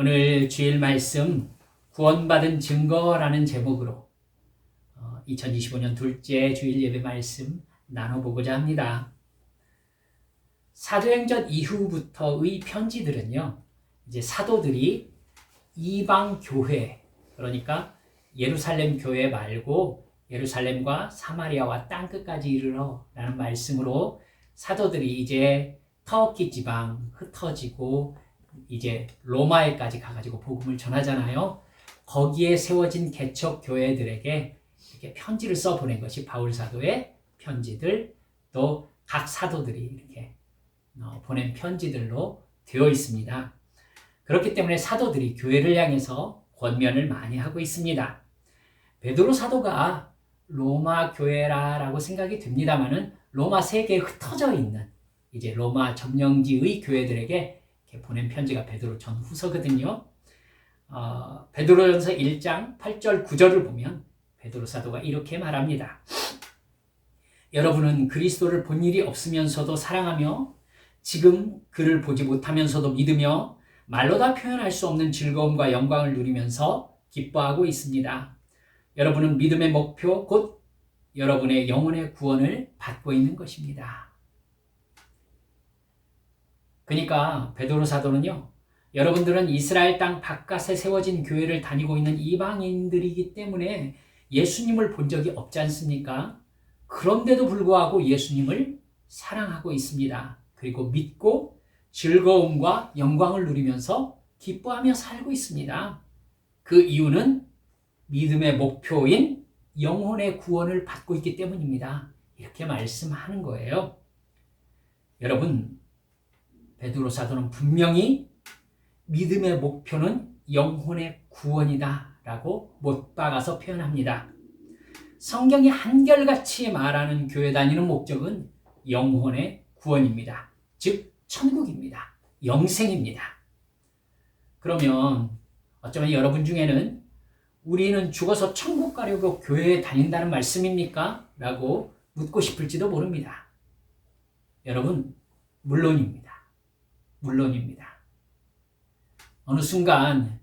오늘 주일 말씀 구원받은 증거라는 제목으로 2025년 둘째 주일 예배 말씀 나눠보고자 합니다. 사도행전 이후부터의 편지들은요, 이제 사도들이 이방 교회, 그러니까 예루살렘 교회 말고 예루살렘과 사마리아와 땅끝까지 이르러 라는 말씀으로 사도들이 이제 터키 지방 흩어지고 이제 로마에까지 가가지고 복음을 전하잖아요. 거기에 세워진 개척 교회들에게 이렇게 편지를 써보낸 것이 바울 사도의 편지들, 또 각 사도들이 이렇게 보낸 편지들로 되어 있습니다. 그렇기 때문에 사도들이 교회를 향해서 권면을 많이 하고 있습니다. 베드로 사도가 로마 교회라고 생각이 됩니다만은 로마 세계에 흩어져 있는 이제 로마 점령지의 교회들에게 이렇게 보낸 편지가 베드로 전후서거든요. 베드로전서 1장 8절 9절을 보면 베드로 사도가 이렇게 말합니다. 여러분은 그리스도를 본 일이 없으면서도 사랑하며 지금 그를 보지 못하면서도 믿으며 말로 다 표현할 수 없는 즐거움과 영광을 누리면서 기뻐하고 있습니다. 여러분은 믿음의 목표 곧 여러분의 영혼의 구원을 받고 있는 것입니다. 그러니까 베드로 사도는요, 여러분들은 이스라엘 땅 바깥에 세워진 교회를 다니고 있는 이방인들이기 때문에 예수님을 본 적이 없지 않습니까? 그런데도 불구하고 예수님을 사랑하고 있습니다. 그리고 믿고 즐거움과 영광을 누리면서 기뻐하며 살고 있습니다. 그 이유는 믿음의 목표인 영혼의 구원을 받고 있기 때문입니다. 이렇게 말씀하는 거예요. 여러분, 베드로 사도는 분명히 믿음의 목표는 영혼의 구원이다 라고 못 박아서 표현합니다. 성경이 한결같이 말하는 교회 다니는 목적은 영혼의 구원입니다. 즉 천국입니다. 영생입니다. 그러면 어쩌면 여러분 중에는 우리는 죽어서 천국 가려고 교회에 다닌다는 말씀입니까? 라고 묻고 싶을지도 모릅니다. 여러분, 물론입니다. 물론입니다. 어느 순간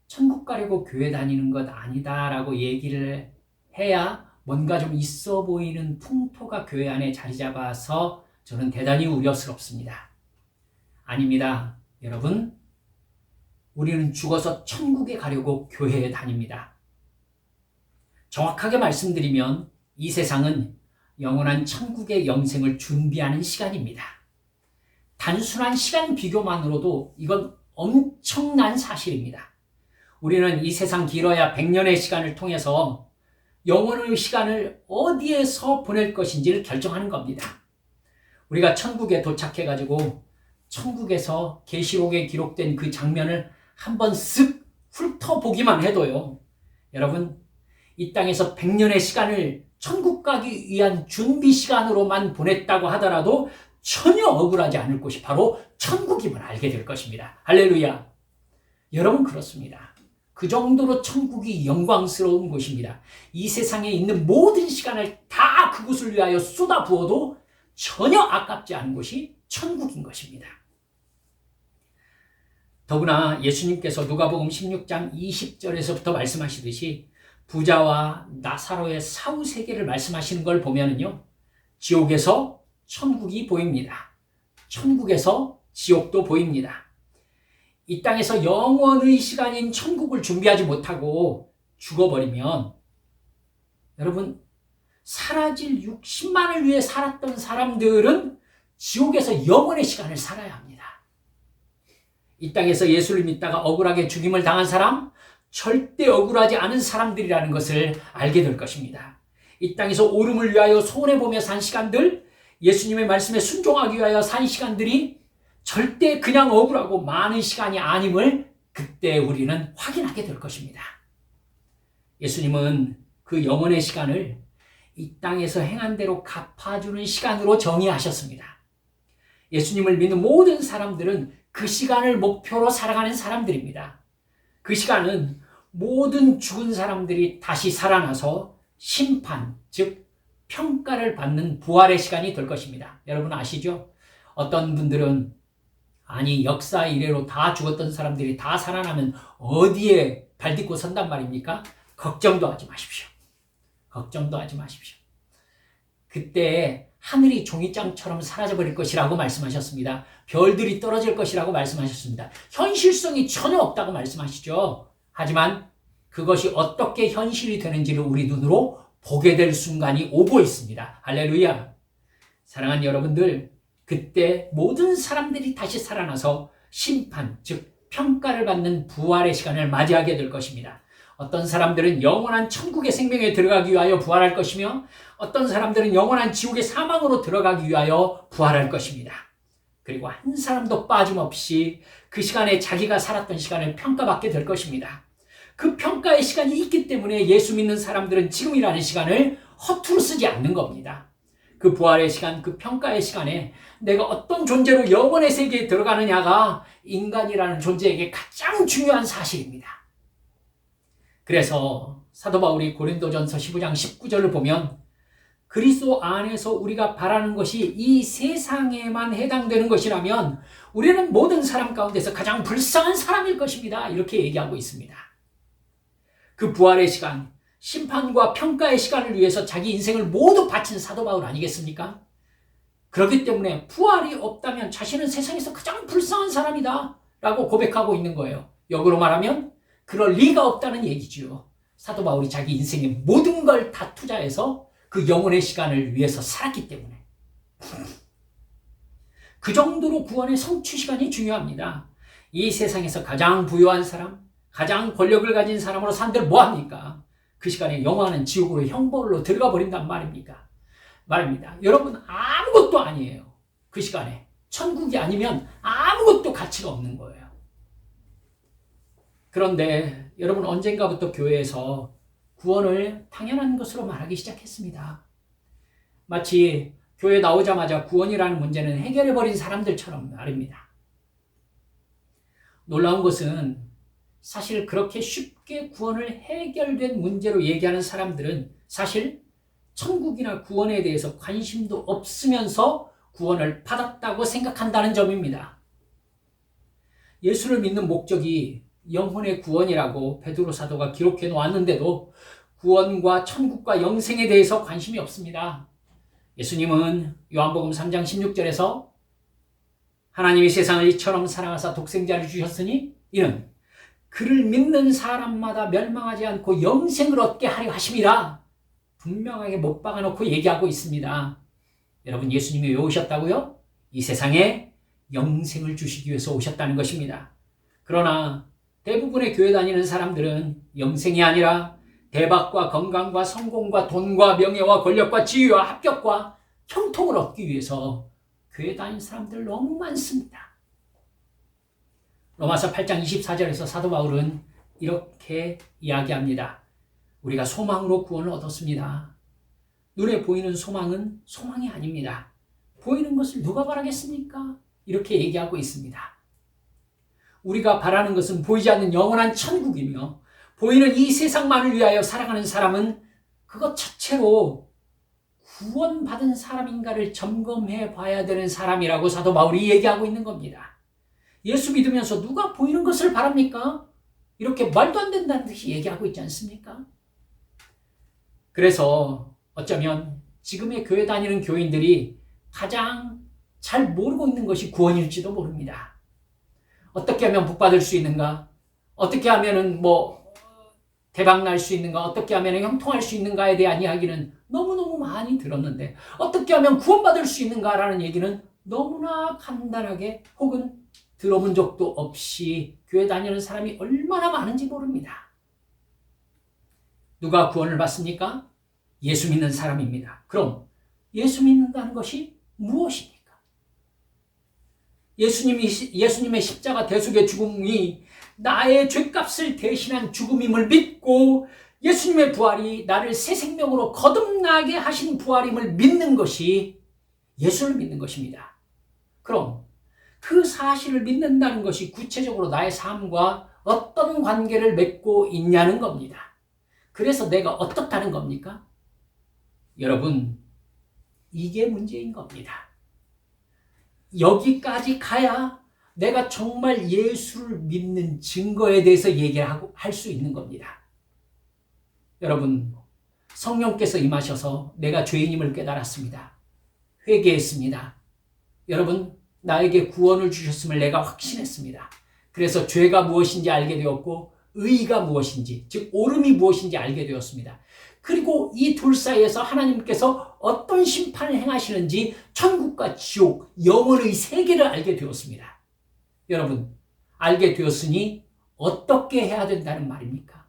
천국 가려고 교회 다니는 것 아니다라고 얘기를 해야 뭔가 좀 있어 보이는 풍토가 교회 안에 자리 잡아서 저는 대단히 우려스럽습니다. 아닙니다. 여러분, 우리는 죽어서 천국에 가려고 교회에 다닙니다. 정확하게 말씀드리면 이 세상은 영원한 천국의 영생을 준비하는 시간입니다. 단순한 시간 비교만으로도 이건 엄청난 사실입니다. 우리는 이 세상 길어야 100년의 시간을 통해서 영혼의 시간을 어디에서 보낼 것인지를 결정하는 겁니다. 우리가 천국에 도착해가지고 천국에서 계시록에 기록된 그 장면을 한번 쓱 훑어보기만 해도요, 여러분, 이 땅에서 100년의 시간을 천국 가기 위한 준비 시간으로만 보냈다고 하더라도 전혀 억울하지 않을 곳이 바로 천국임을 알게 될 것입니다. 할렐루야. 여러분, 그렇습니다. 그 정도로 천국이 영광스러운 곳입니다. 이 세상에 있는 모든 시간을 다 그곳을 위하여 쏟아부어도 전혀 아깝지 않은 곳이 천국인 것입니다. 더구나 예수님께서 누가복음 16장 20절에서부터 말씀하시듯이 부자와 나사로의 사후세계를 말씀하시는 걸 보면은요, 지옥에서 천국이 보입니다. 천국에서 지옥도 보입니다. 이 땅에서 영원의 시간인 천국을 준비하지 못하고 죽어버리면 여러분, 사라질 60만을 위해 살았던 사람들은 지옥에서 영원의 시간을 살아야 합니다. 이 땅에서 예수를 믿다가 억울하게 죽임을 당한 사람, 절대 억울하지 않은 사람들이라는 것을 알게 될 것입니다. 이 땅에서 오름을 위하여 손해보며 산 시간들, 예수님의 말씀에 순종하기 위하여 산 시간들이 절대 그냥 억울하고 많은 시간이 아님을 그때 우리는 확인하게 될 것입니다. 예수님은 그 영원의 시간을 이 땅에서 행한 대로 갚아주는 시간으로 정의하셨습니다. 예수님을 믿는 모든 사람들은 그 시간을 목표로 살아가는 사람들입니다. 그 시간은 모든 죽은 사람들이 다시 살아나서 심판, 즉 평가를 받는 부활의 시간이 될 것입니다. 여러분 아시죠? 어떤 분들은 아니, 역사 이래로 다 죽었던 사람들이 다 살아나면 어디에 발딛고 선단 말입니까? 걱정도 하지 마십시오. 걱정도 하지 마십시오. 그때 하늘이 종이장처럼 사라져버릴 것이라고 말씀하셨습니다. 별들이 떨어질 것이라고 말씀하셨습니다. 현실성이 전혀 없다고 말씀하시죠. 하지만 그것이 어떻게 현실이 되는지를 우리 눈으로 보게 될 순간이 오고 있습니다. 할렐루야. 사랑하는 여러분들, 그때 모든 사람들이 다시 살아나서 심판, 즉 평가를 받는 부활의 시간을 맞이하게 될 것입니다. 어떤 사람들은 영원한 천국의 생명에 들어가기 위하여 부활할 것이며 어떤 사람들은 영원한 지옥의 사망으로 들어가기 위하여 부활할 것입니다. 그리고 한 사람도 빠짐없이 그 시간에 자기가 살았던 시간을 평가받게 될 것입니다. 그 평가의 시간이 있기 때문에 예수 믿는 사람들은 지금이라는 시간을 허투루 쓰지 않는 겁니다. 그 부활의 시간, 그 평가의 시간에 내가 어떤 존재로 영원의 세계에 들어가느냐가 인간이라는 존재에게 가장 중요한 사실입니다. 그래서 사도 바울이 고린도전서 15장 19절을 보면 그리스도 안에서 우리가 바라는 것이 이 세상에만 해당되는 것이라면 우리는 모든 사람 가운데서 가장 불쌍한 사람일 것입니다. 이렇게 얘기하고 있습니다. 그 부활의 시간, 심판과 평가의 시간을 위해서 자기 인생을 모두 바친 사도 바울 아니겠습니까? 그렇기 때문에 부활이 없다면 자신은 세상에서 가장 불쌍한 사람이다 라고 고백하고 있는 거예요. 역으로 말하면 그럴 리가 없다는 얘기죠. 사도 바울이 자기 인생의 모든 걸 다 투자해서 그 영혼의 시간을 위해서 살았기 때문에 그 정도로 구원의 성취 시간이 중요합니다. 이 세상에서 가장 부유한 사람, 가장 권력을 가진 사람으로 산들 뭐합니까? 그 시간에 영원한 지옥으로 형벌로 들어가 버린단 말입니다. 여러분 아무것도 아니에요. 그 시간에 천국이 아니면 아무것도 가치가 없는 거예요. 그런데 여러분 언젠가부터 교회에서 구원을 당연한 것으로 말하기 시작했습니다. 마치 교회 나오자마자 구원이라는 문제는 해결해버린 사람들처럼 말입니다. 놀라운 것은 사실 그렇게 쉽게 구원을 해결된 문제로 얘기하는 사람들은 사실 천국이나 구원에 대해서 관심도 없으면서 구원을 받았다고 생각한다는 점입니다. 예수를 믿는 목적이 영혼의 구원이라고 베드로 사도가 기록해 놓았는데도 구원과 천국과 영생에 대해서 관심이 없습니다. 예수님은 요한복음 3장 16절에서 하나님이 세상을 이처럼 사랑하사 독생자를 주셨으니 이는 그를 믿는 사람마다 멸망하지 않고 영생을 얻게 하려 하심이라 분명하게 못 박아놓고 얘기하고 있습니다. 여러분 예수님이 왜 오셨다고요? 이 세상에 영생을 주시기 위해서 오셨다는 것입니다. 그러나 대부분의 교회 다니는 사람들은 영생이 아니라 대박과 건강과 성공과 돈과 명예와 권력과 지위와 합격과 형통을 얻기 위해서 교회 다니는 사람들 너무 많습니다. 로마서 8장 24절에서 사도 바울은 이렇게 이야기합니다. 우리가 소망으로 구원을 얻었습니다. 눈에 보이는 소망은 소망이 아닙니다. 보이는 것을 누가 바라겠습니까? 이렇게 얘기하고 있습니다. 우리가 바라는 것은 보이지 않는 영원한 천국이며 보이는 이 세상만을 위하여 살아가는 사람은 그것 자체로 구원받은 사람인가를 점검해 봐야 되는 사람이라고 사도 바울이 얘기하고 있는 겁니다. 예수 믿으면서 누가 보이는 것을 바랍니까? 이렇게 말도 안 된다는 듯이 얘기하고 있지 않습니까? 그래서 어쩌면 지금의 교회 다니는 교인들이 가장 잘 모르고 있는 것이 구원일지도 모릅니다. 어떻게 하면 복 받을 수 있는가? 어떻게 하면은 대박 날 수 있는가? 어떻게 하면 형통할 수 있는가에 대한 이야기는 너무너무 많이 들었는데 어떻게 하면 구원받을 수 있는가라는 얘기는 너무나 간단하게 혹은 들어본 적도 없이 교회 다니는 사람이 얼마나 많은지 모릅니다. 누가 구원을 받습니까? 예수 믿는 사람입니다. 그럼 예수 믿는다는 것이 무엇입니까? 예수님의 십자가 대속의 죽음이 나의 죄값을 대신한 죽음임을 믿고 예수님의 부활이 나를 새 생명으로 거듭나게 하신 부활임을 믿는 것이 예수를 믿는 것입니다. 그럼 그 사실을 믿는다는 것이 구체적으로 나의 삶과 어떤 관계를 맺고 있냐는 겁니다. 그래서 내가 어떻다는 겁니까? 여러분, 이게 문제인 겁니다. 여기까지 가야 내가 정말 예수를 믿는 증거에 대해서 할 수 있는 겁니다. 여러분, 성령께서 임하셔서 내가 죄인임을 깨달았습니다. 회개했습니다. 여러분, 나에게 구원을 주셨음을 내가 확신했습니다. 그래서 죄가 무엇인지 알게 되었고 의의가 무엇인지, 즉 옳음이 무엇인지 알게 되었습니다. 그리고 이 둘 사이에서 하나님께서 어떤 심판을 행하시는지 천국과 지옥, 영혼의 세계를 알게 되었습니다. 여러분, 알게 되었으니 어떻게 해야 된다는 말입니까?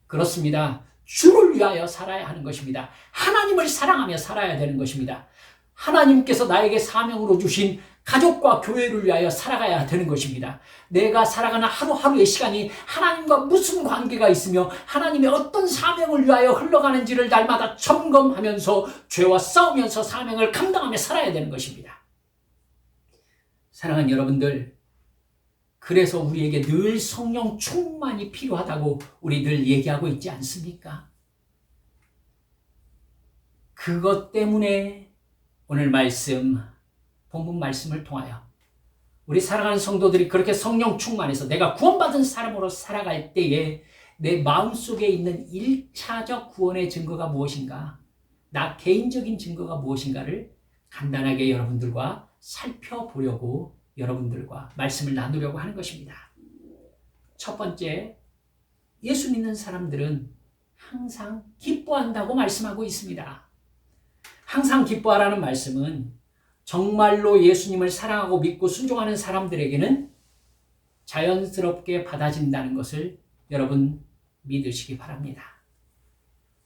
그렇습니다. 주를 위하여 살아야 하는 것입니다. 하나님을 사랑하며 살아야 되는 것입니다. 하나님께서 나에게 사명으로 주신 가족과 교회를 위하여 살아가야 되는 것입니다. 내가 살아가는 하루하루의 시간이 하나님과 무슨 관계가 있으며 하나님의 어떤 사명을 위하여 흘러가는지를 날마다 점검하면서 죄와 싸우면서 사명을 감당하며 살아야 되는 것입니다. 사랑하는 여러분들, 그래서 우리에게 늘 성령 충만이 필요하다고 우리 늘 얘기하고 있지 않습니까? 그것 때문에 오늘 본문 말씀을 통하여 우리 사랑하는 성도들이 그렇게 성령 충만해서 내가 구원받은 사람으로 살아갈 때에 내 마음속에 있는 1차적 구원의 증거가 무엇인가, 나 개인적인 증거가 무엇인가를 간단하게 여러분들과 살펴보려고 여러분들과 말씀을 나누려고 하는 것입니다. 첫 번째, 예수 믿는 사람들은 항상 기뻐한다고 말씀하고 있습니다. 항상 기뻐하라는 말씀은 정말로 예수님을 사랑하고 믿고 순종하는 사람들에게는 자연스럽게 받아진다는 것을 여러분 믿으시기 바랍니다.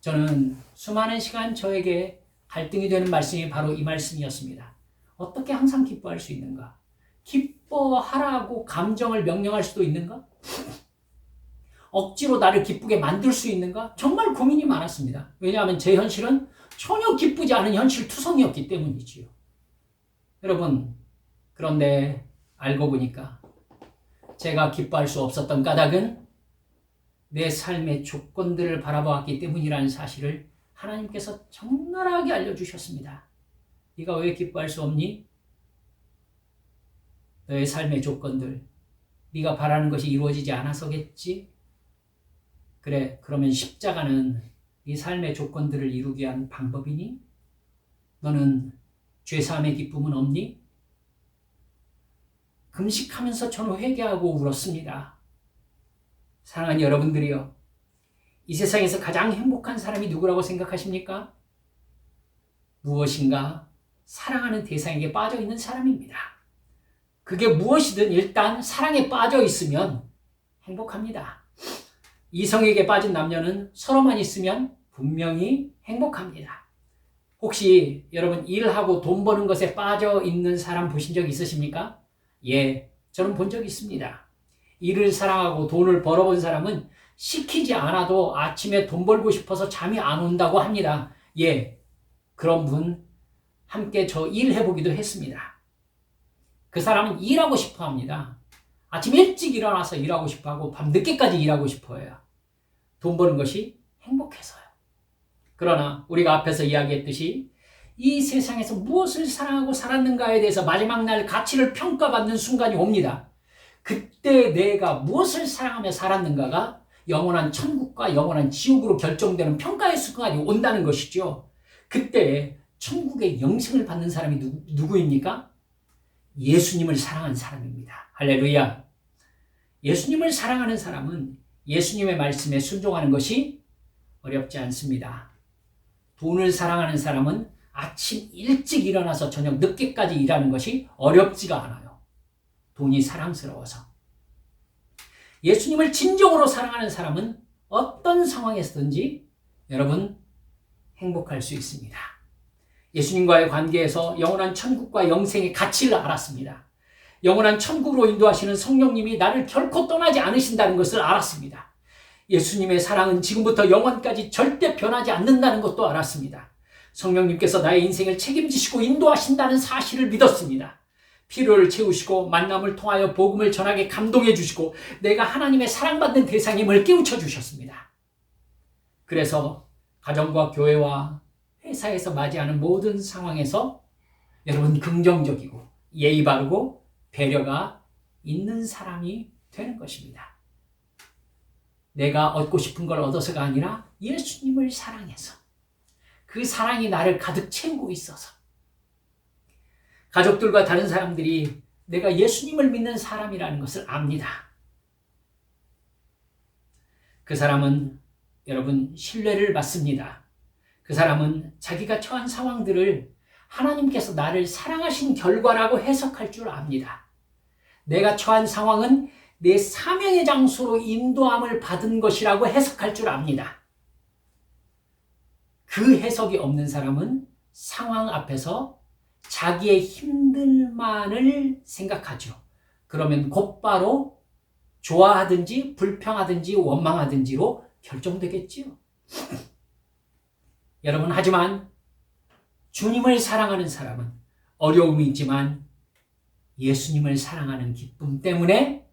저는 수많은 시간 저에게 갈등이 되는 말씀이 바로 이 말씀이었습니다. 어떻게 항상 기뻐할 수 있는가? 기뻐하라고 감정을 명령할 수도 있는가? 억지로 나를 기쁘게 만들 수 있는가? 정말 고민이 많았습니다. 왜냐하면 제 현실은 전혀 기쁘지 않은 현실 투성이었기 때문이지요. 여러분, 그런데 알고 보니까 제가 기뻐할 수 없었던 까닭은 내 삶의 조건들을 바라보았기 때문이라는 사실을 하나님께서 적나라하게 알려주셨습니다. 네가 왜 기뻐할 수 없니? 너의 삶의 조건들, 네가 바라는 것이 이루어지지 않아서겠지? 그래, 그러면 십자가는 네 삶의 조건들을 이루기 위한 방법이니? 너는 죄사함의 기쁨은 없니? 금식하면서 저는 회개하고 울었습니다. 사랑하는 여러분들이요, 이 세상에서 가장 행복한 사람이 누구라고 생각하십니까? 무엇인가 사랑하는 대상에게 빠져 있는 사람입니다. 그게 무엇이든 일단 사랑에 빠져 있으면 행복합니다. 이성에게 빠진 남녀는 서로만 있으면 분명히 행복합니다. 혹시 여러분 일하고 돈 버는 것에 빠져 있는 사람 보신 적 있으십니까? 예, 저는 본 적 있습니다. 일을 사랑하고 돈을 벌어본 사람은 시키지 않아도 아침에 돈 벌고 싶어서 잠이 안 온다고 합니다. 예, 그런 분 함께 저 일해보기도 했습니다. 그 사람은 일하고 싶어 합니다. 아침 일찍 일어나서 일하고 싶어 하고 밤 늦게까지 일하고 싶어 해요. 돈 버는 것이 행복해서요. 그러나 우리가 앞에서 이야기했듯이 이 세상에서 무엇을 사랑하고 살았는가에 대해서 마지막 날 가치를 평가받는 순간이 옵니다. 그때 내가 무엇을 사랑하며 살았는가가 영원한 천국과 영원한 지옥으로 결정되는 평가의 순간이 온다는 것이죠. 그때 천국의 영생을 받는 사람이 누구입니까? 예수님을 사랑한 사람입니다. 할렐루야. 예수님을 사랑하는 사람은 예수님의 말씀에 순종하는 것이 어렵지 않습니다. 돈을 사랑하는 사람은 아침 일찍 일어나서 저녁 늦게까지 일하는 것이 어렵지가 않아요. 돈이 사랑스러워서. 예수님을 진정으로 사랑하는 사람은 어떤 상황에서든지 여러분 행복할 수 있습니다. 예수님과의 관계에서 영원한 천국과 영생의 가치를 알았습니다. 영원한 천국으로 인도하시는 성령님이 나를 결코 떠나지 않으신다는 것을 알았습니다. 예수님의 사랑은 지금부터 영원까지 절대 변하지 않는다는 것도 알았습니다. 성령님께서 나의 인생을 책임지시고 인도하신다는 사실을 믿었습니다. 필요를 채우시고 만남을 통하여 복음을 전하게 감동해 주시고 내가 하나님의 사랑받는 대상임을 깨우쳐 주셨습니다. 그래서 가정과 교회와 회사에서 맞이하는 모든 상황에서 여러분 긍정적이고 예의 바르고 배려가 있는 사람이 되는 것입니다. 내가 얻고 싶은 걸 얻어서가 아니라 예수님을 사랑해서 그 사랑이 나를 가득 채우고 있어서 가족들과 다른 사람들이 내가 예수님을 믿는 사람이라는 것을 압니다. 그 사람은 여러분 신뢰를 받습니다. 그 사람은 자기가 처한 상황들을 하나님께서 나를 사랑하신 결과라고 해석할 줄 압니다. 내가 처한 상황은 내 사명의 장소로 인도함을 받은 것이라고 해석할 줄 압니다. 그 해석이 없는 사람은 상황 앞에서 자기의 힘들만을 생각하죠. 그러면 곧바로 좋아하든지 불평하든지 원망하든지로 결정되겠지요. 여러분, 하지만 주님을 사랑하는 사람은 어려움이 있지만 예수님을 사랑하는 기쁨 때문에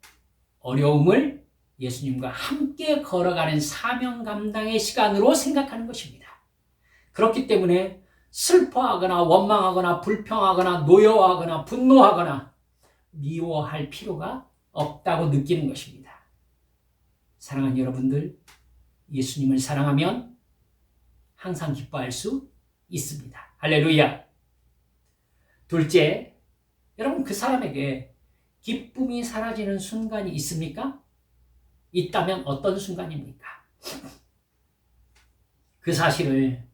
어려움을 예수님과 함께 걸어가는 사명 감당의 시간으로 생각하는 것입니다. 그렇기 때문에 슬퍼하거나 원망하거나 불평하거나 노여워하거나 분노하거나 미워할 필요가 없다고 느끼는 것입니다. 사랑하는 여러분들, 예수님을 사랑하면 항상 기뻐할 수 있습니다. 할렐루야. 둘째, 여러분 그 사람에게 기쁨이 사라지는 순간이 있습니까? 있다면 어떤 순간입니까? 그 사실을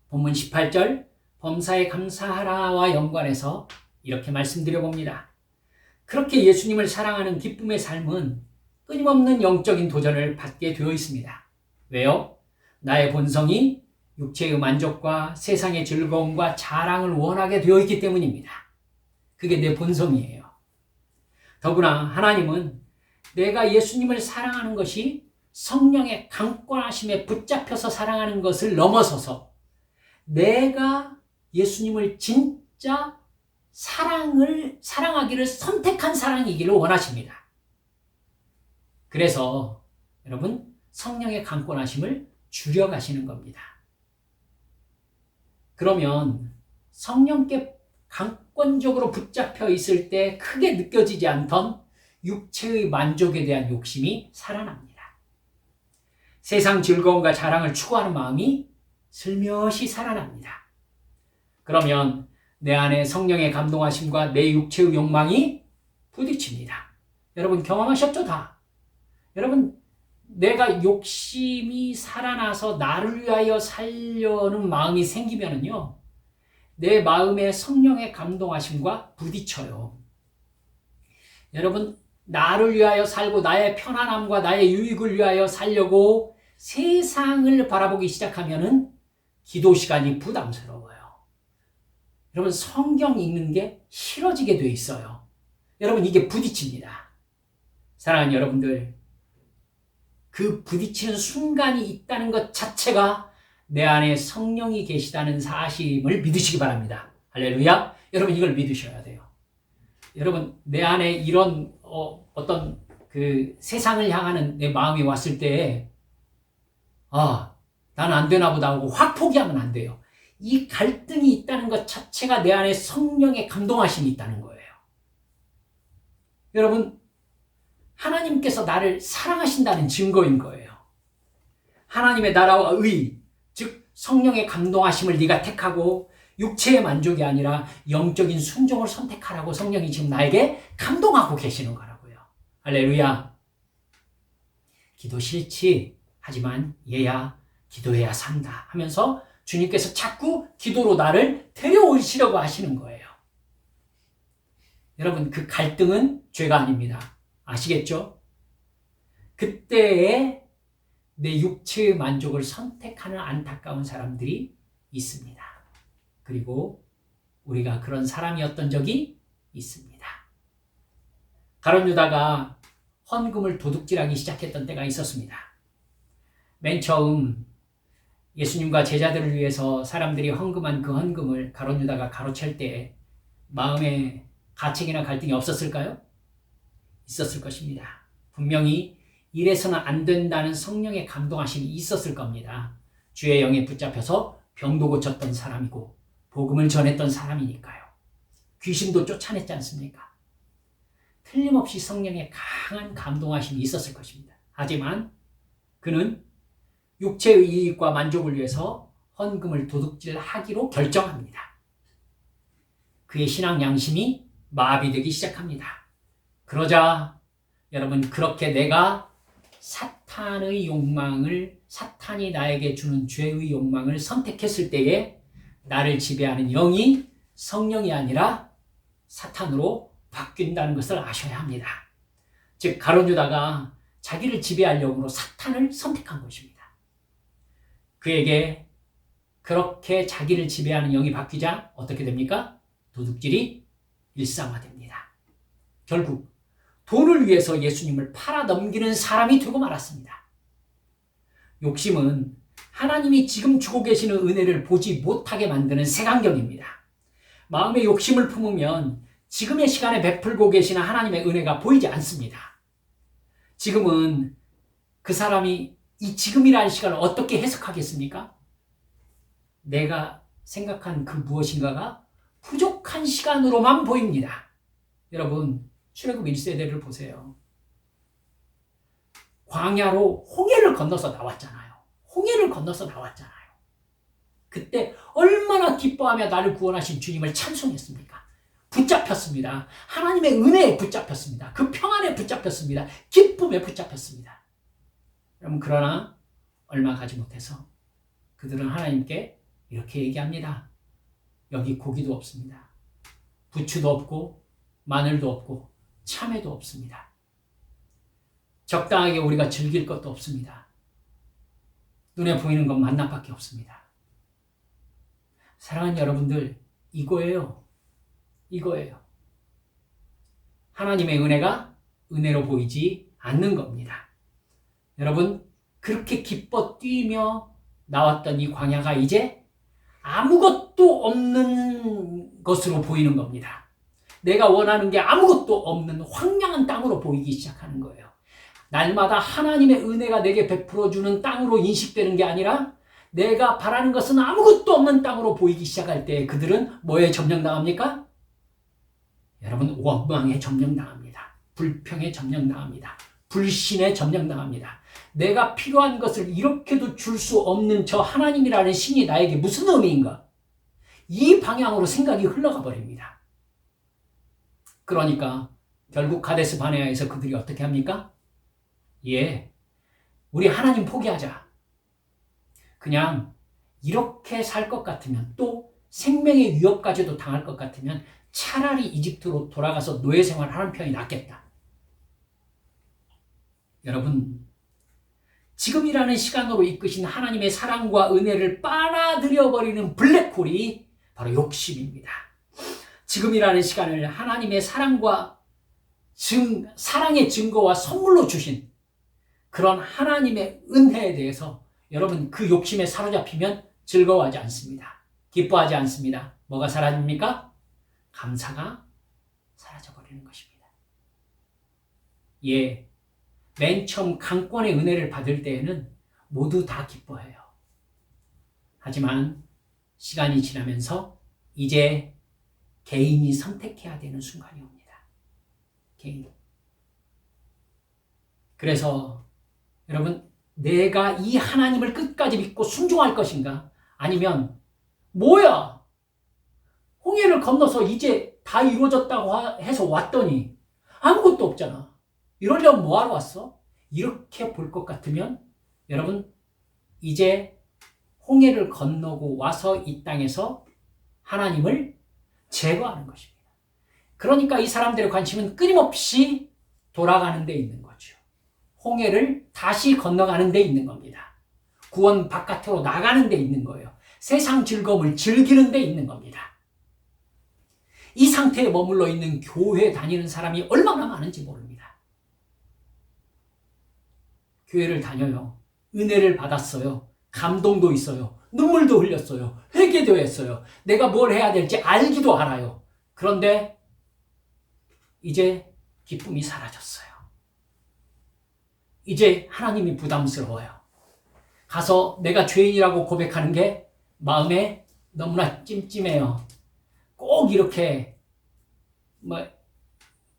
본문 18절 범사에 감사하라와 연관해서 이렇게 말씀드려 봅니다. 그렇게 예수님을 사랑하는 기쁨의 삶은 끊임없는 영적인 도전을 받게 되어 있습니다. 왜요? 나의 본성이 육체의 만족과 세상의 즐거움과 자랑을 원하게 되어 있기 때문입니다. 그게 내 본성이에요. 더구나 하나님은 내가 예수님을 사랑하는 것이 성령의 강권하심에 붙잡혀서 사랑하는 것을 넘어서서 내가 예수님을 진짜 사랑하기를 선택한 사랑이기를 원하십니다. 그래서 여러분 성령의 강권하심을 줄여가시는 겁니다. 그러면 성령께 강권적으로 붙잡혀 있을 때 크게 느껴지지 않던 육체의 만족에 대한 욕심이 살아납니다. 세상 즐거움과 자랑을 추구하는 마음이 슬며시 살아납니다. 그러면 내 안에 성령의 감동하심과 내 육체의 욕망이 부딪힙니다. 여러분 경험하셨죠 다? 여러분 내가 욕심이 살아나서 나를 위하여 살려는 마음이 생기면은요, 내 마음에 성령의 감동하심과 부딪혀요. 여러분 나를 위하여 살고 나의 편안함과 나의 유익을 위하여 살려고 세상을 바라보기 시작하면은 기도 시간이 부담스러워요. 여러분 성경 읽는 게 싫어지게 돼 있어요. 여러분 이게 부딪힙니다. 사랑하는 여러분들, 그 부딪히는 순간이 있다는 것 자체가 내 안에 성령이 계시다는 사실을 믿으시기 바랍니다. 할렐루야. 여러분 이걸 믿으셔야 돼요. 여러분 내 안에 이런 어떤 그 세상을 향하는 내 마음이 왔을 때 나는 안 되나 보다 하고 확 포기하면 안 돼요. 이 갈등이 있다는 것 자체가 내 안에 성령의 감동하심이 있다는 거예요. 여러분 하나님께서 나를 사랑하신다는 증거인 거예요. 하나님의 나라와 의, 즉 성령의 감동하심을 네가 택하고 육체의 만족이 아니라 영적인 순종을 선택하라고 성령이 지금 나에게 감동하고 계시는 거라고요. 할렐루야. 기도 싫지? 하지만 얘야 기도해야 산다 하면서 주님께서 자꾸 기도로 나를 데려오시려고 하시는 거예요. 여러분 그 갈등은 죄가 아닙니다. 아시겠죠? 그때에 내 육체의 만족을 선택하는 안타까운 사람들이 있습니다. 그리고 우리가 그런 사람이었던 적이 있습니다. 가룟 유다가 헌금을 도둑질하기 시작했던 때가 있었습니다. 맨 처음 예수님과 제자들을 위해서 사람들이 헌금한 그 헌금을 가룟 유다가 가로챌 때 마음에 가책이나 갈등이 없었을까요? 있었을 것입니다. 분명히 이래서는 안 된다는 성령의 감동하심이 있었을 겁니다. 주의 영에 붙잡혀서 병도 고쳤던 사람이고 복음을 전했던 사람이니까요. 귀신도 쫓아냈지 않습니까? 틀림없이 성령의 강한 감동하심이 있었을 것입니다. 하지만 그는 육체의 이익과 만족을 위해서 헌금을 도둑질하기로 결정합니다. 그의 신앙 양심이 마비되기 시작합니다. 그러자 여러분, 그렇게 내가 사탄의 욕망을, 사탄이 나에게 주는 죄의 욕망을 선택했을 때에 나를 지배하는 영이 성령이 아니라 사탄으로 바뀐다는 것을 아셔야 합니다. 즉 가룟 유다가 자기를 지배할 영으로 사탄을 선택한 것입니다. 그에게 그렇게 자기를 지배하는 영이 바뀌자 어떻게 됩니까? 도둑질이 일상화됩니다. 결국 돈을 위해서 예수님을 팔아 넘기는 사람이 되고 말았습니다. 욕심은 하나님이 지금 주고 계시는 은혜를 보지 못하게 만드는 색안경입니다. 마음에 욕심을 품으면 지금의 시간에 베풀고 계시는 하나님의 은혜가 보이지 않습니다. 지금은 그 사람이 이 지금이라는 시간을 어떻게 해석하겠습니까? 내가 생각한 그 무엇인가가 부족한 시간으로만 보입니다. 여러분, 출애굽 1세대를 보세요. 광야로 홍해를 건너서 나왔잖아요. 홍해를 건너서 나왔잖아요. 그때 얼마나 기뻐하며 나를 구원하신 주님을 찬송했습니까? 붙잡혔습니다. 하나님의 은혜에 붙잡혔습니다. 그 평안에 붙잡혔습니다. 기쁨에 붙잡혔습니다. 여러분, 그러나 얼마 가지 못해서 그들은 하나님께 이렇게 얘기합니다. 여기 고기도 없습니다. 부추도 없고 마늘도 없고 참외도 없습니다. 적당하게 우리가 즐길 것도 없습니다. 눈에 보이는 건 만나밖에 없습니다. 사랑하는 여러분들, 이거예요. 하나님의 은혜가 은혜로 보이지 않는 겁니다. 여러분, 그렇게 기뻐 뛰며 나왔던 이 광야가 이제 아무것도 없는 것으로 보이는 겁니다. 내가 원하는 게 아무것도 없는 황량한 땅으로 보이기 시작하는 거예요. 날마다 하나님의 은혜가 내게 베풀어주는 땅으로 인식되는 게 아니라 내가 바라는 것은 아무것도 없는 땅으로 보이기 시작할 때 그들은 뭐에 점령당합니까? 여러분, 원망에 점령당합니다. 불평에 점령당합니다. 불신에 점령당합니다. 내가 필요한 것을 이렇게도 줄 수 없는 저 하나님이라는 신이 나에게 무슨 의미인가? 이 방향으로 생각이 흘러가 버립니다. 그러니까 결국 가데스 바네아에서 그들이 어떻게 합니까? 우리 하나님 포기하자. 그냥 이렇게 살 것 같으면, 또 생명의 위협까지도 당할 것 같으면 차라리 이집트로 돌아가서 노예 생활하는 편이 낫겠다. 여러분, 지금이라는 시간으로 이끄신 하나님의 사랑과 은혜를 빨아들여버리는 블랙홀이 바로 욕심입니다. 지금이라는 시간을 하나님의 사랑과 사랑의 증거와 선물로 주신 그런 하나님의 은혜에 대해서 여러분, 그 욕심에 사로잡히면 즐거워하지 않습니다. 기뻐하지 않습니다. 뭐가 사라집니까? 감사가 사라져버리는 것입니다. 맨 처음 강권의 은혜를 받을 때에는 모두 다 기뻐해요. 하지만 시간이 지나면서 이제 개인이 선택해야 되는 순간이 옵니다. 개인. 그래서 여러분, 내가 이 하나님을 끝까지 믿고 순종할 것인가? 아니면 뭐야? 홍해를 건너서 이제 다 이루어졌다고 해서 왔더니 아무것도 없잖아. 이러려면 뭐하러 왔어? 이렇게 볼 것 같으면 여러분, 이제 홍해를 건너고 와서 이 땅에서 하나님을 제거하는 것입니다. 그러니까 이 사람들의 관심은 끊임없이 돌아가는 데 있는 거죠. 홍해를 다시 건너가는 데 있는 겁니다. 구원 바깥으로 나가는 데 있는 거예요. 세상 즐거움을 즐기는 데 있는 겁니다. 이 상태에 머물러 있는 교회 다니는 사람이 얼마나 많은지 모릅니다. 교회를 다녀요. 은혜를 받았어요. 감동도 있어요. 눈물도 흘렸어요. 회개도 했어요. 내가 뭘 해야 될지 알기도 알아요. 그런데 이제 기쁨이 사라졌어요. 이제 하나님이 부담스러워요. 가서 내가 죄인이라고 고백하는 게 마음에 너무나 찜찜해요. 꼭 이렇게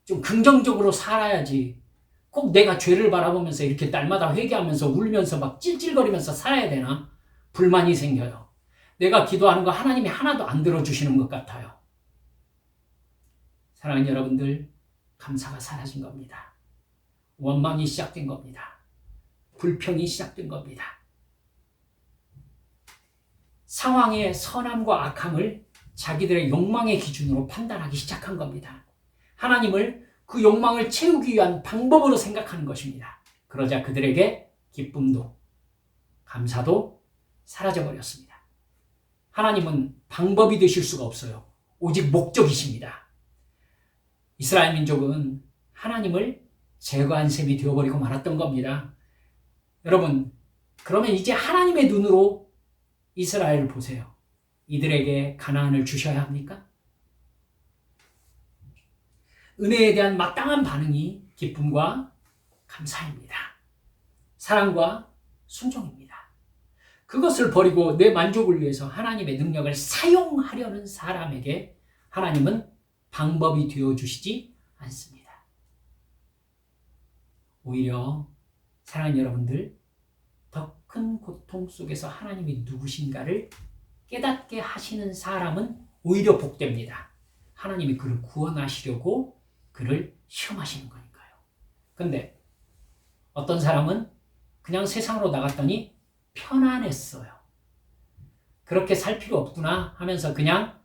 좀 긍정적으로 살아야지. 꼭 내가 죄를 바라보면서 이렇게 날마다 회개하면서 울면서 막 찔찔거리면서 살아야 되나? 불만이 생겨요. 내가 기도하는 거 하나님이 하나도 안 들어주시는 것 같아요. 사랑하는 여러분들, 감사가 사라진 겁니다. 원망이 시작된 겁니다. 불평이 시작된 겁니다. 상황의 선함과 악함을 자기들의 욕망의 기준으로 판단하기 시작한 겁니다. 하나님을 그 욕망을 채우기 위한 방법으로 생각하는 것입니다. 그러자 그들에게 기쁨도 감사도 사라져버렸습니다. 하나님은 방법이 되실 수가 없어요. 오직 목적이십니다. 이스라엘 민족은 하나님을 제거한 셈이 되어버리고 말았던 겁니다. 여러분, 그러면 이제 하나님의 눈으로 이스라엘을 보세요. 이들에게 가나안을 주셔야 합니까? 은혜에 대한 마땅한 반응이 기쁨과 감사입니다. 사랑과 순종입니다. 그것을 버리고 내 만족을 위해서 하나님의 능력을 사용하려는 사람에게 하나님은 방법이 되어주시지 않습니다. 오히려 사랑하는 여러분들, 더 큰 고통 속에서 하나님이 누구신가를 깨닫게 하시는 사람은 오히려 복됩니다. 하나님이 그를 구원하시려고 그를 시험하시는 거니까요. 근데 어떤 사람은 그냥 세상으로 나갔더니 편안했어요. 그렇게 살 필요 없구나 하면서 그냥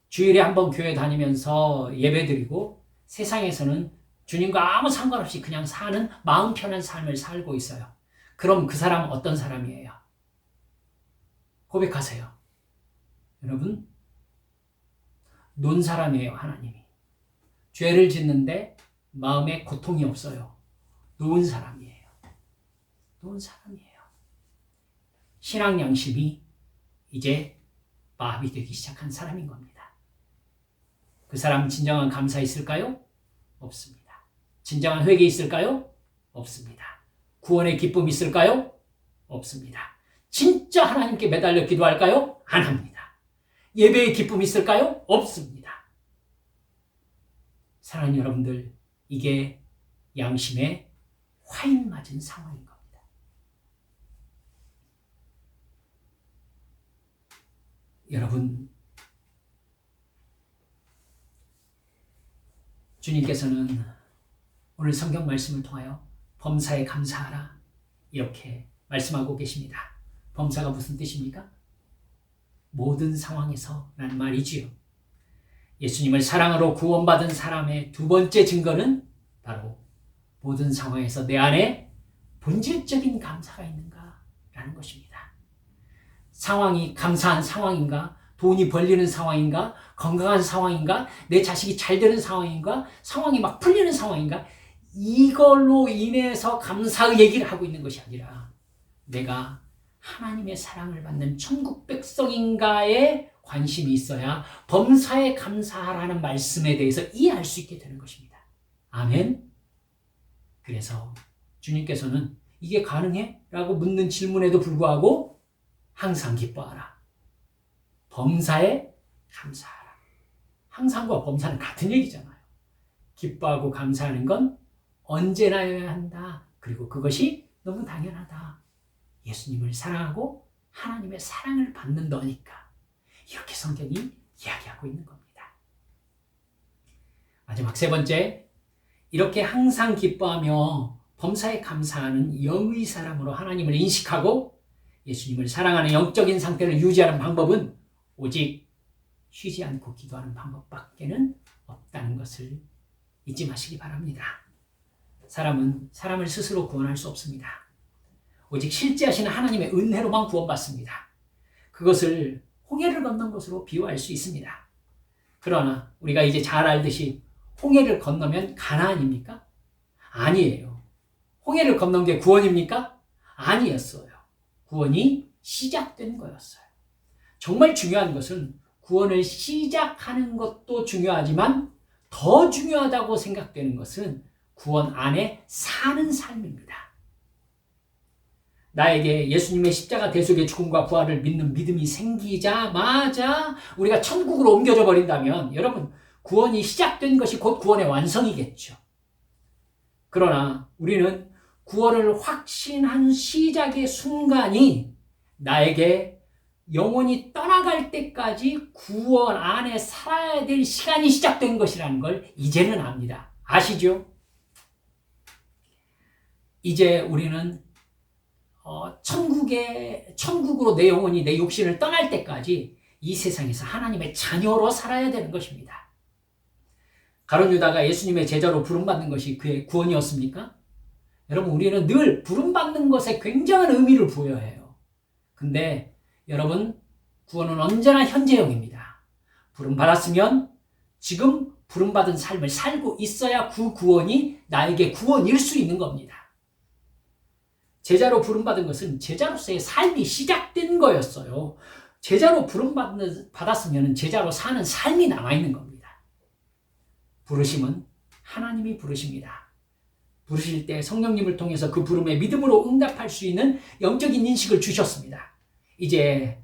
주일에 한번 교회 다니면서 예배드리고 세상에서는 주님과 아무 상관없이 그냥 사는 마음 편한 삶을 살고 있어요. 그럼 그 사람은 어떤 사람이에요? 고백하세요. 여러분, 논 사람이에요. 하나님이. 죄를 짓는데 마음에 고통이 없어요. 놓은 사람이에요. 놓은 사람이에요. 신앙 양심이 이제 마비되기 시작한 사람인 겁니다. 그 사람 진정한 감사 있을까요? 없습니다. 진정한 회개 있을까요? 없습니다. 구원의 기쁨 있을까요? 없습니다. 진짜 하나님께 매달려 기도할까요? 안 합니다. 예배의 기쁨 있을까요? 없습니다. 사랑하는 여러분들, 이게 양심에 화인 맞은 상황인 겁니다. 여러분, 주님께서는 오늘 성경 말씀을 통하여 범사에 감사하라 이렇게 말씀하고 계십니다. 범사가 무슨 뜻입니까? 모든 상황에서 라는 말이지요. 예수님을 사랑으로 구원받은 사람의 두 번째 증거는 바로 모든 상황에서 내 안에 본질적인 감사가 있는가 라는 것입니다. 상황이 감사한 상황인가? 돈이 벌리는 상황인가? 건강한 상황인가? 내 자식이 잘 되는 상황인가? 상황이 막 풀리는 상황인가? 이걸로 인해서 감사의 얘기를 하고 있는 것이 아니라 내가 하나님의 사랑을 받는 천국 백성인가에 관심이 있어야 범사에 감사하라는 말씀에 대해서 이해할 수 있게 되는 것입니다. 아멘. 그래서 주님께서는 이게 가능해? 라고 묻는 질문에도 불구하고 항상 기뻐하라. 범사에 감사하라. 항상과 범사는 같은 얘기잖아요. 기뻐하고 감사하는 건 언제나 해야 한다. 그리고 그것이 너무 당연하다. 예수님을 사랑하고 하나님의 사랑을 받는 너니까. 이렇게 성경이 이야기하고 있는 겁니다. 마지막 세 번째, 이렇게 항상 기뻐하며 범사에 감사하는 영의 사람으로 하나님을 인식하고 예수님을 사랑하는 영적인 상태를 유지하는 방법은 오직 쉬지 않고 기도하는 방법밖에는 없다는 것을 잊지 마시기 바랍니다. 사람은 사람을 스스로 구원할 수 없습니다. 오직 실제하신 하나님의 은혜로만 구원받습니다. 그것을 홍해를 건넌 것으로 비유할 수 있습니다. 그러나 우리가 이제 잘 알듯이 홍해를 건너면 가나안입니까? 아니에요. 홍해를 건넌 게 구원입니까? 아니었어요. 구원이 시작된 거였어요. 정말 중요한 것은 구원을 시작하는 것도 중요하지만 더 중요하다고 생각되는 것은 구원 안에 사는 삶입니다. 나에게 예수님의 십자가 대속의 죽음과 부활을 믿는 믿음이 생기자마자 우리가 천국으로 옮겨져 버린다면 여러분, 구원이 시작된 것이 곧 구원의 완성이겠죠. 그러나 우리는 구원을 확신한 시작의 순간이 나에게 영혼이 떠나갈 때까지 구원 안에 살아야 될 시간이 시작된 것이라는 걸 이제는 압니다. 아시죠? 이제 우리는 천국으로 내 영혼이 내 육신을 떠날 때까지 이 세상에서 하나님의 자녀로 살아야 되는 것입니다. 가룟 유다가 예수님의 제자로 부름받는 것이 그의 구원이었습니까? 여러분, 우리는 늘 부름받는 것에 굉장한 의미를 부여해요. 근데 여러분, 구원은 언제나 현재형입니다. 부름받았으면 지금 부름받은 삶을 살고 있어야 그 구원이 나에게 구원일 수 있는 겁니다. 제자로 부름받은 것은 제자로서의 삶이 시작된 거였어요. 제자로 부름받았으면 제자로 사는 삶이 남아있는 겁니다. 부르심은 하나님이 부르십니다. 부르실 때 성령님을 통해서 그 부름에 믿음으로 응답할 수 있는 영적인 인식을 주셨습니다. 이제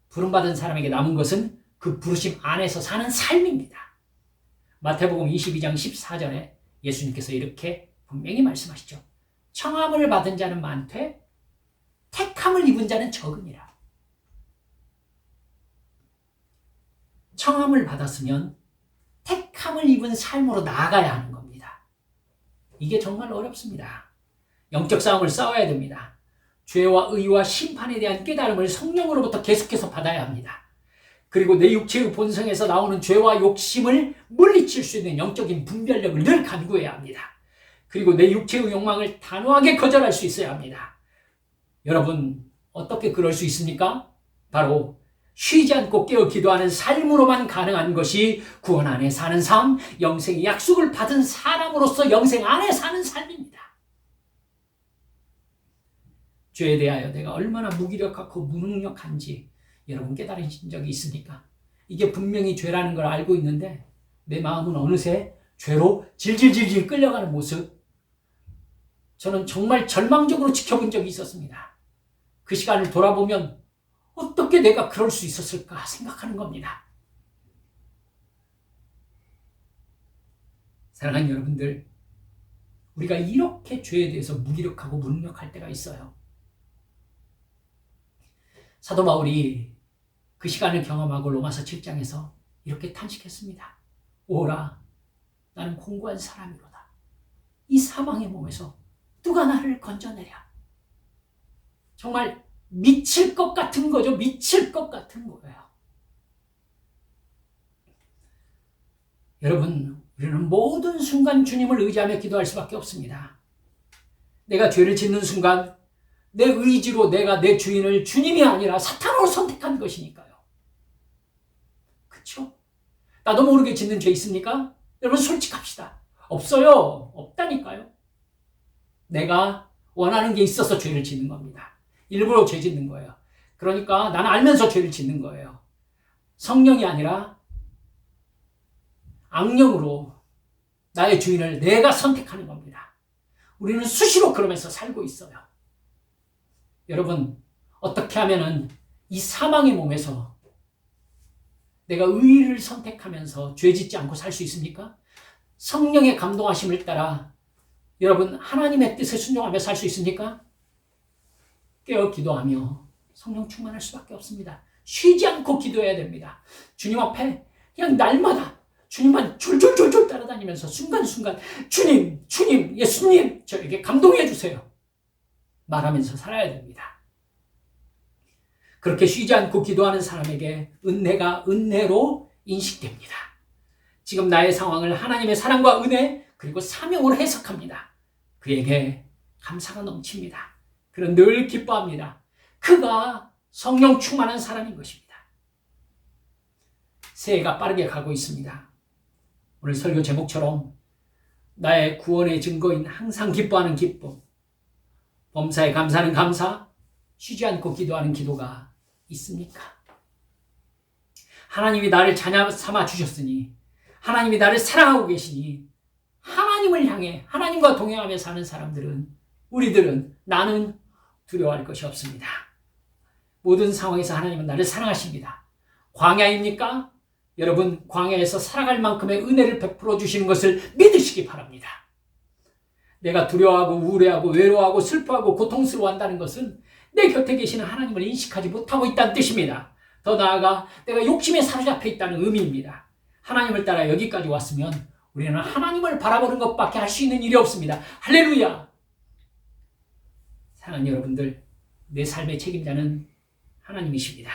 부름받은 사람에게 남은 것은 그 부르심 안에서 사는 삶입니다. 마태복음 22장 14절에 예수님께서 이렇게 분명히 말씀하시죠. 청함을 받은 자는 많되 택함을 입은 자는 적으니라. 청함을 받았으면 택함을 입은 삶으로 나아가야 하는 겁니다. 이게 정말 어렵습니다. 영적 싸움을 싸워야 됩니다. 죄와 의와 심판에 대한 깨달음을 성령으로부터 계속해서 받아야 합니다. 그리고 내 육체의 본성에서 나오는 죄와 욕심을 물리칠 수 있는 영적인 분별력을 늘 간구해야 합니다. 그리고 내 육체의 욕망을 단호하게 거절할 수 있어야 합니다. 여러분, 어떻게 그럴 수 있습니까? 바로 쉬지 않고 깨어 기도하는 삶으로만 가능한 것이 구원 안에 사는 삶, 영생의 약속을 받은 사람으로서 영생 안에 사는 삶입니다. 죄에 대하여 내가 얼마나 무기력하고 무능력한지 여러분 깨달으신 적이 있습니까? 이게 분명히 죄라는 걸 알고 있는데 내 마음은 어느새 죄로 질질질질 끌려가는 모습, 저는 정말 절망적으로 지켜본 적이 있었습니다. 그 시간을 돌아보면 어떻게 내가 그럴 수 있었을까 생각하는 겁니다. 사랑하는 여러분들, 우리가 이렇게 죄에 대해서 무기력하고 무능력할 때가 있어요. 사도 바울이 그 시간을 경험하고 로마서 7장에서 이렇게 탄식했습니다. 오라, 나는 공고한 사람이로다. 이 사망의 몸에서 누가 나를 건져내랴. 정말 미칠 것 같은 거죠. 미칠 것 같은 거예요. 여러분, 우리는 모든 순간 주님을 의지하며 기도할 수밖에 없습니다. 내가 죄를 짓는 순간 내 의지로 내가 내 주인을 주님이 아니라 사탄으로 선택한 것이니까요. 그렇죠? 나도 모르게 짓는 죄 있습니까? 여러분, 솔직합시다. 없어요. 없다니까요. 내가 원하는 게 있어서 죄를 짓는 겁니다. 일부러 죄 짓는 거예요. 그러니까 나는 알면서 죄를 짓는 거예요. 성령이 아니라 악령으로 나의 주인을 내가 선택하는 겁니다. 우리는 수시로 그러면서 살고 있어요. 여러분, 어떻게 하면은 이 사망의 몸에서 내가 의를 선택하면서 죄 짓지 않고 살 수 있습니까? 성령의 감동하심을 따라 여러분, 하나님의 뜻에 순종하며 살 수 있습니까? 깨어 기도하며 성령 충만할 수밖에 없습니다. 쉬지 않고 기도해야 됩니다. 주님 앞에 그냥 날마다 주님만 졸졸졸졸 따라다니면서 순간순간 주님, 주님, 예수님 저에게 감동해 주세요. 말하면서 살아야 됩니다. 그렇게 쉬지 않고 기도하는 사람에게 은혜가 은혜로 인식됩니다. 지금 나의 상황을 하나님의 사랑과 은혜 그리고 사명으로 해석합니다. 그에게 감사가 넘칩니다. 그는 늘 기뻐합니다. 그가 성령 충만한 사람인 것입니다. 새해가 빠르게 가고 있습니다. 오늘 설교 제목처럼 나의 구원의 증거인 항상 기뻐하는 기쁨, 범사에 감사하는 감사, 쉬지 않고 기도하는 기도가 있습니까? 하나님이 나를 자녀 삼아 주셨으니, 하나님이 나를 사랑하고 계시니, 하나님을 향해 하나님과 동행하며 사는 사람들은, 우리들은, 나는 두려워할 것이 없습니다. 모든 상황에서 하나님은 나를 사랑하십니다. 광야입니까? 여러분 광야에서 살아갈 만큼의 은혜를 베풀어 주시는 것을 믿으시기 바랍니다. 내가 두려워하고 우울해하고 외로워하고 슬퍼하고 고통스러워한다는 것은 내 곁에 계시는 하나님을 인식하지 못하고 있다는 뜻입니다. 더 나아가 내가 욕심에 사로잡혀 있다는 의미입니다. 하나님을 따라 여기까지 왔으면 우리는 하나님을 바라보는 것밖에 할 수 있는 일이 없습니다. 할렐루야! 사랑하는 여러분들, 내 삶의 책임자는 하나님이십니다.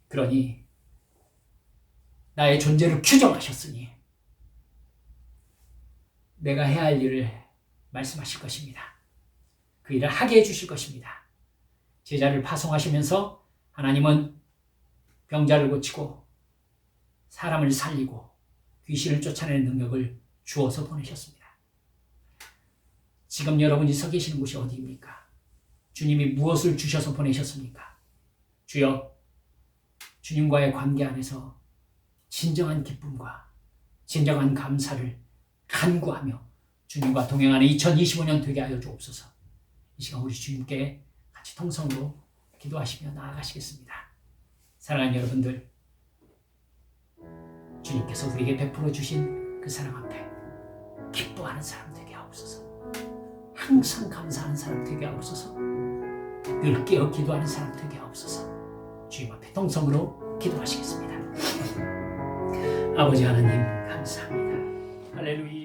그러니 나의 존재를 규정하셨으니 내가 해야 할 일을 말씀하실 것입니다. 그 일을 하게 해주실 것입니다. 제자를 파송하시면서 하나님은 병자를 고치고 사람을 살리고 귀신을 쫓아내는 능력을 주어서 보내셨습니다. 지금 여러분이 서 계시는 곳이 어디입니까? 주님이 무엇을 주셔서 보내셨습니까? 주여, 주님과의 관계 안에서 진정한 기쁨과 진정한 감사를 간구하며 주님과 동행하는 2025년 되게 하여 주옵소서. 이 시간 우리 주님께 같이 통성으로 기도하시며 나아가시겠습니다. 사랑하는 여러분들, 주님께서 우리에게 베풀어 주신 그 사랑 앞에 기뻐하는 사람 되게 하옵소서. 항상 감사하는 사람 되게 하옵소서. 늘 깨어 기도하는 사람 되게 하옵소서. 주님 앞에 통성으로 기도하시겠습니다. 아버지 하나님 감사합니다. 할렐루야.